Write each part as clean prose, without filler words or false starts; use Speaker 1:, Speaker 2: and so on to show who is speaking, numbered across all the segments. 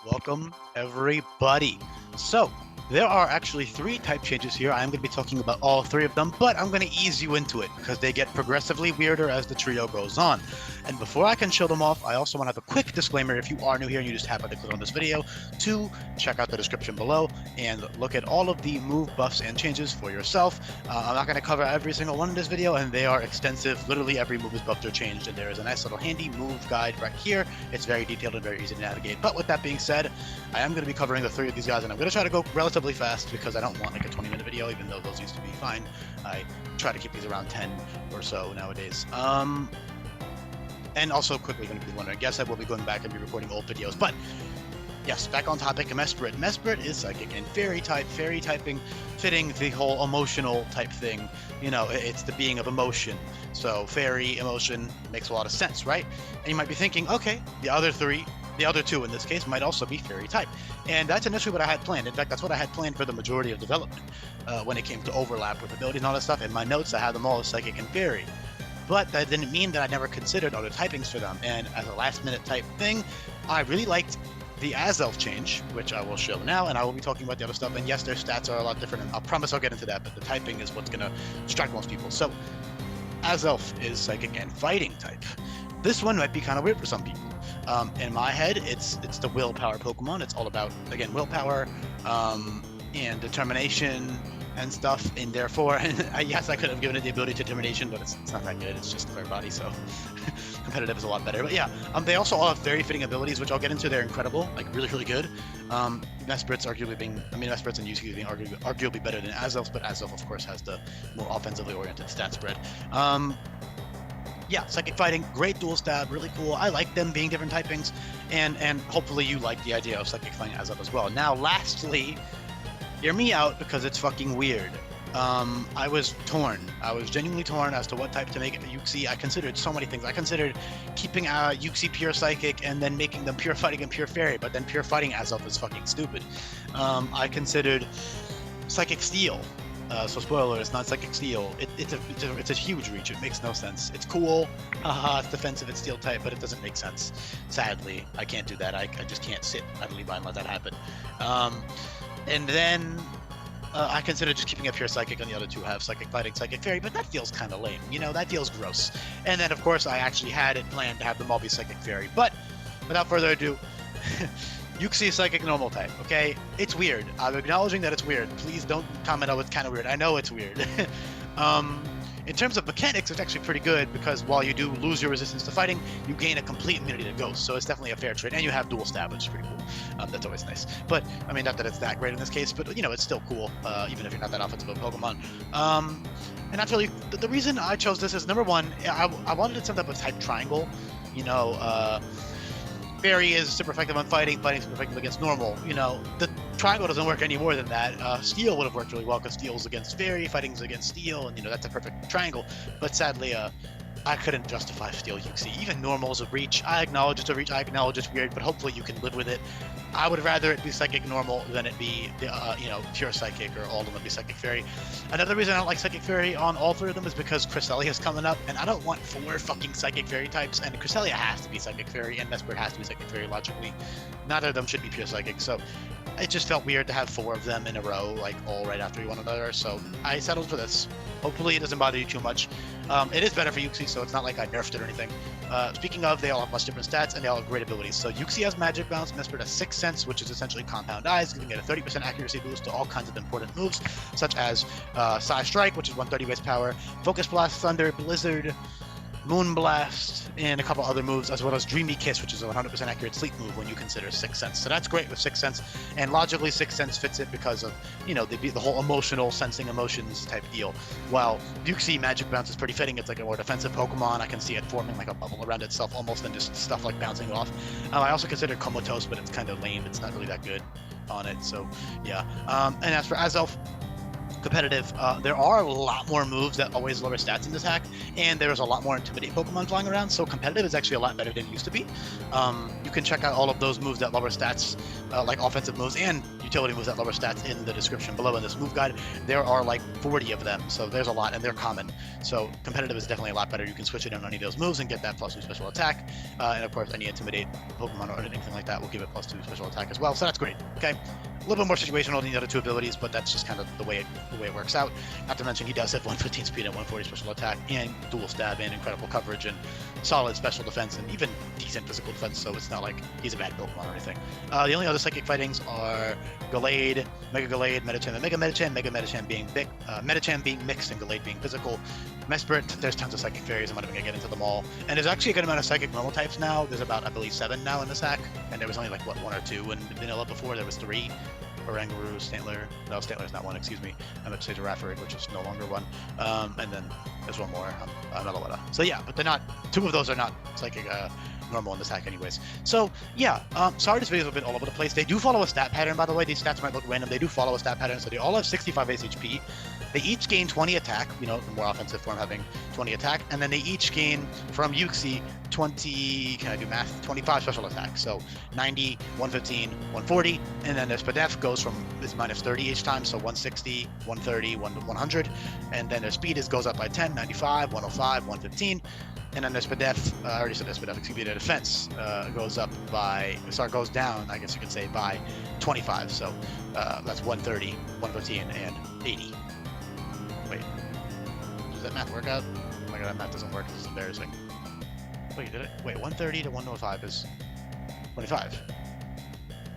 Speaker 1: Welcome, everybody. So, there are actually 3 type changes here. I'm going to be talking about all 3 of them, but I'm going to ease you into it because they get progressively weirder as the trio goes on. And before I can show them off, I also want to have a quick disclaimer if you are new here and you just happen to click on this video to check out the description below and look at all of the move buffs and changes for yourself. I'm not going to cover every single one in this video, and they are extensive. Literally every move is buffed or changed, and there is a nice little handy move guide right here. It's very detailed and very easy to navigate. But with that being said, I am going to be covering the 3 of these guys, and I'm going to try to go relatively fast because I don't want like a 20-minute video, even though those used to be fine. I try to keep these around 10 or so nowadays. And also quickly going to be wondering, yes, I will be going back and be recording old videos, but yes, back on topic, Mesprit. Mesprit is psychic and fairy type, fairy typing, fitting the whole emotional type thing. You know, it's the being of emotion. So fairy, emotion makes a lot of sense, right? And you might be thinking, okay, the other 2 in this case might also be fairy type. And that's initially what I had planned. In fact, that's what I had planned for the majority of development when it came to overlap with abilities and all that stuff. In my notes, I had them all as psychic and fairy. But that didn't mean that I never considered other typings for them. And as a last-minute type thing, I really liked the Azelf change, which I will show now, and I will be talking about the other stuff. And yes, their stats are a lot different, and I promise I'll get into that, but the typing is what's going to strike most people. So, Azelf is psychic and fighting type. This one might be kind of weird for some people. In my head, it's the willpower Pokemon. It's all about, again, willpower and determination and stuff, and therefore, yes, I could have given it the ability to determination, but it's not that good. It's just for everybody, so competitive is a lot better. But yeah, they also all have very fitting abilities, which I'll get into. They're incredible, like really, really good. Mesprit's Mesprit's and Uxie being arguably better than Azelf, but Azelf, of course, has the more offensively oriented stat spread. Yeah, psychic fighting, great dual stab, really cool. I like them being different typings, and hopefully you like the idea of psychic fighting Azelf as well. Now, lastly, hear me out because it's fucking weird. I was torn. I was genuinely torn as to what type to make it Uxie. I considered so many things. I considered keeping Uxie pure psychic and then making them pure fighting and pure fairy, but then pure fighting Azelf is fucking stupid. I considered psychic steel. So spoiler, it's not psychic steel. It's a huge reach. It makes no sense. It's cool. It's defensive. It's steel type, but it doesn't make sense. Sadly, I can't do that. I just can't sit idly by and let that happen. And then I considered just keeping it pure psychic, and the other 2 have psychic fighting, psychic fairy, but that feels kind of lame. You know, that feels gross. And then, of course, I actually had it planned to have them all be psychic fairy. But without further ado, Uxie is psychic normal type, okay? It's weird. I'm acknowledging that it's weird. Please don't comment, oh, it's kind of weird. I know it's weird. In terms of mechanics, it's actually pretty good because while you do lose your resistance to fighting, you gain a complete immunity to ghosts, so it's definitely a fair trade. And you have dual stab, which is pretty cool. That's always nice. But, I mean, not that it's that great in this case, but, you know, it's still cool, even if you're not that offensive of a Pokemon. And that's really, the reason I chose this is, number one, I wanted it set up a type triangle. You know, fairy is super effective on fighting, fighting super effective against normal. You know, the triangle doesn't work any more than that. Steel would have worked really well because steel's against fairy, fighting's against steel, and you know, that's a perfect triangle. But sadly, I couldn't justify steel Uxie. Even normal is a reach. I acknowledge it's a reach, I acknowledge it's weird, but hopefully you can live with it. I would rather it be psychic normal than it be, you know, pure psychic, or all of them be psychic fairy. Another reason I don't like psychic fairy on all 3 of them is because Cresselia is coming up, and I don't want 4 fucking psychic fairy types, and Cresselia has to be psychic fairy, and Mesprit has to be psychic fairy logically. Neither of them should be pure psychic, so it just felt weird to have 4 of them in a row, like all right after one another, so I settled for this. Hopefully it doesn't bother you too much. It is better for Uxie, so it's not like I nerfed it or anything. Speaking of, they all have much different stats, and they all have great abilities. So Uxie has Magic Bounce, Mesprit has Sixth Sense, which is essentially Compound Eyes, giving it a 30% accuracy boost to all kinds of important moves, such as Psy Strike, which is 130 base power, Focus Blast, Thunder, Blizzard, Moon Blast, and a couple other moves, as well as Dreamy Kiss, which is a 100% accurate sleep move when you consider Sixth Sense. So that's great with Sixth Sense, and logically Sixth Sense fits it because of, you know, the whole emotional, sensing emotions type deal. While Uxie Magic Bounce is pretty fitting. It's like a more defensive Pokemon. I can see it forming like a bubble around itself almost, and just stuff like bouncing off. I also consider Comatose, but it's kind of lame. It's not really that good on it, so yeah. And as for Azelf, competitive, there are a lot more moves that always lower stats in this hack, and there's a lot more Intimidate Pokemon flying around, so competitive is actually a lot better than it used to be. You can check out all of those moves that lower stats, like offensive moves, and utility moves that lower stats in the description below in this move guide. There are like 40 of them, so there's a lot, and they're common. So competitive is definitely a lot better. You can switch it in on any of those moves and get that +2 special attack. And of course, any Intimidate Pokemon or anything like that will give it +2 special attack as well. So that's great. Okay, a little bit more situational than the other two abilities, but that's just kind of the way it works out. Not to mention, he does have 115 speed and 140 special attack, and dual stab, and incredible coverage, and solid special defense, and even decent physical defense. So it's not like he's a bad Pokemon or anything. The only other psychic fightings are Gallade, Mega Gallade, Medicham, and Mega Medicham. Mega Medicham being big, Medicham being mixed, and Gallade being physical. Mesprit, there's tons of psychic fairies. I'm not even gonna get into them all. And there's actually a good amount of psychic normal types now. There's about, I believe, 7 now in this hack, and there was only like what 1 or 2 in vanilla before. There was 3. Oranguru, Stantler. No, Stantler's not 1. Excuse me. I meant to say Girafarig, which is no longer 1. And then there's 1 more, Melaletta. So yeah, but they're not. 2 of those are not psychic normal in this hack, anyways. So yeah, sorry this video is a bit all over the place. They do follow a stat pattern, by the way. These stats might look random. They do follow a stat pattern, so they all have 65 HP. They each gain 20 attack, you know, the more offensive form having 20 attack, and then they each gain from Uxie 20, can I do math? 25 special attack. So 90, 115, 140, and then their Spadef goes from is -30 each time, so 160, 130, 100, and then their speed goes up by 10, 95, 105, 115, and then their Spadef, I already said their Spadef, excuse me, their defense goes up by, goes down, I guess you could say, by 25, so that's 130, 115, and 80. Wait, does that math work out? Oh my god, that math doesn't work. This is embarrassing. Wait, did it? Wait, 130 to 105 is 25.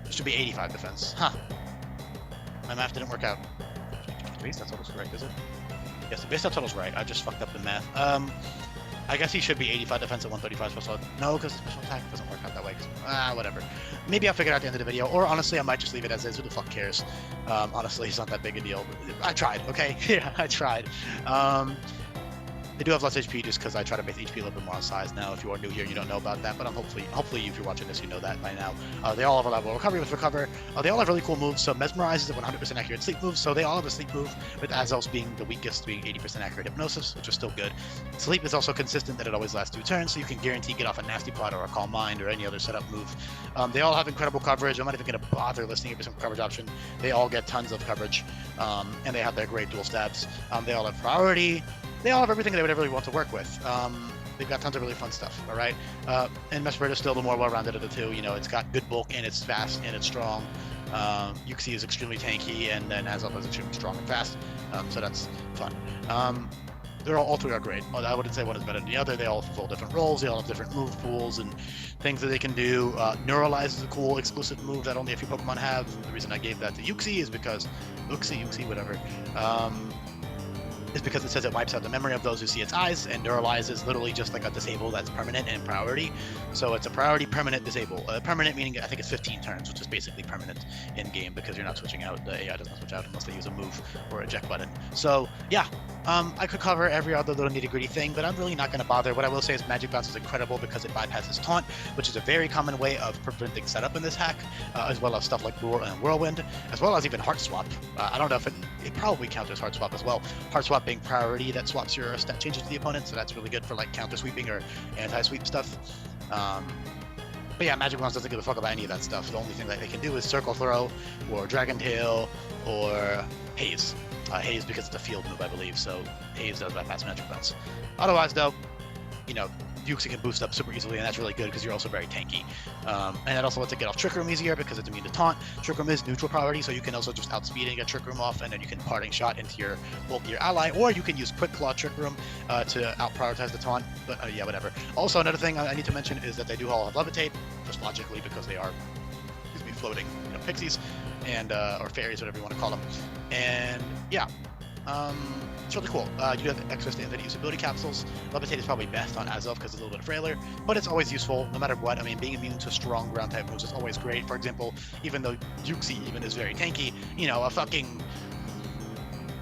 Speaker 1: This should be 85 defense. Huh. My math didn't work out. The base stat total's correct, is it? Yes, the base stat total's right. I just fucked up the math. I guess he should be 85 defense at 135 special. No, because the special attack doesn't work out that way. Whatever. Maybe I'll figure it out at the end of the video, or honestly, I might just leave it as is. Who the fuck cares? Honestly, it's not that big a deal. I tried, okay? Yeah, I tried. They do have less HP just because I try to base HP a little bit more on size now. If you are new here, you don't know about that, but I'm hopefully if you're watching this, you know that by now. They all have a level recovery with Recover. They all have really cool moves. So Mesmerize is a 100% accurate sleep move, so they all have a sleep move, with Azelf being the weakest, being 80% accurate Hypnosis, which is still good. Sleep is also consistent that it always lasts 2 turns, so you can guarantee get off a Nasty Plot or a Calm Mind or any other setup move. They all have incredible coverage. I'm not even going to bother listing every single coverage option. They all get tons of coverage, and they have their great dual stabs. They all have priority. They all have everything they would ever really want to work with. They've got tons of really fun stuff, all right? And Mesprit is still the more well-rounded of the two. You know, it's got good bulk, and it's fast, and it's strong. Uxie is extremely tanky, and then Azelf is extremely strong and fast. So that's fun. They're all 3 are great. I wouldn't say one is better than the other. They all fulfill different roles. They all have different move pools and things that they can do. Neuralize is a cool exclusive move that only a few Pokemon have. The reason I gave that to Uxie is because Uxie, whatever. Is because it says it wipes out the memory of those who see its eyes, and Neuralize is literally just like a disable that's permanent and priority. So it's a priority, permanent, disable. Permanent meaning I think it's 15 turns, which is basically permanent in game because you're not switching out. The AI doesn't switch out unless they use a move or eject button. So yeah, I could cover every other little nitty-gritty thing, but I'm really not going to bother. What I will say is Magic Bounce is incredible because it bypasses Taunt, which is a very common way of preventing setup in this hack, as well as stuff like Roar and Whirlwind, as well as even Heart Swap. I don't know if it probably counts as Heart Swap as well. Heart Swap being priority that swaps your stat changes to the opponent, so that's really good for like counter sweeping or anti-sweep stuff. But yeah, Magic Bounce doesn't give a fuck about any of that stuff. The only thing that they can do is Circle Throw, or Dragon Tail, or Haze. Haze because it's a field move, I believe, so Haze does bypass Magic Bounce. Otherwise, though, you know, Uxie can boost up super easily, and that's really good because you're also very tanky. And it also lets it get off Trick Room easier because it's immune to Taunt. Trick Room is neutral priority, so you can also just outspeed and get Trick Room off, and then you can Parting Shot into your bulkier ally, or you can use Quick Claw Trick Room to out-prioritize the Taunt. But yeah, whatever. Also, another thing I need to mention is that they do all have Levitate, just logically because they are, floating, you know, pixies and or fairies, whatever you want to call them. And yeah. It's really cool. You do have access to infinite usability capsules. Levitate is probably best on Azelf because it's a little bit frailer, but it's always useful no matter what. I mean, being immune to strong ground type moves is always great. For example, even though Uxie even is very tanky, you know, a fucking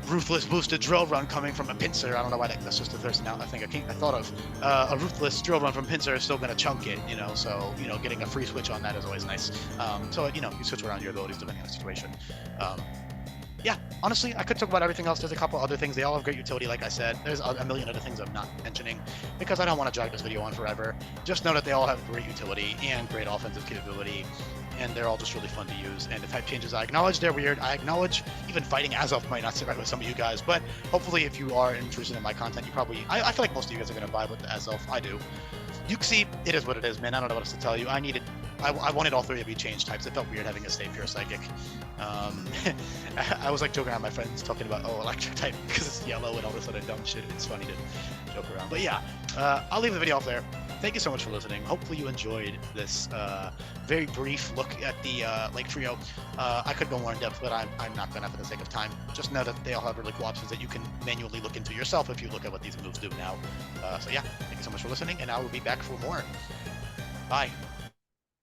Speaker 1: Ruthless boosted drill run coming from a Pinsir. I don't know why that's just the first now I think I thought of. A Ruthless drill run from Pinsir is still going to chunk it, you know, so, you know, getting a free switch on that is always nice. So, you know, you switch around your abilities depending on the situation. yeah, honestly, I could talk about everything else. There's a couple other things. They all have great utility, like I said. There's a million other things I'm not mentioning because I don't want to drag this video on forever. Just know that they all have great utility and great offensive capability, and they're all just really fun to use. And the type changes, I acknowledge they're weird. I acknowledge even fighting Azelf might not sit right with some of you guys, but hopefully if you are interested in my content, you probably... I feel like most of you guys are going to vibe with the Azelf. I do. Uxie, it is what it is, man. I don't know what else to tell you. I wanted all three of you change types. It felt weird having a stay pure psychic. I was like joking around with my friends talking about, oh, electric type because it's yellow and all this other dumb shit. It's funny to joke around. But yeah, I'll leave the video off there. Thank you so much for listening. Hopefully you enjoyed this very brief look at the Lake Trio. I could go more in depth, but I'm not going to for the sake of time. Just know that they all have really cool options that you can manually look into yourself if you look at what these moves do now. So yeah, thank you so much for listening, and I will be back for more. Bye.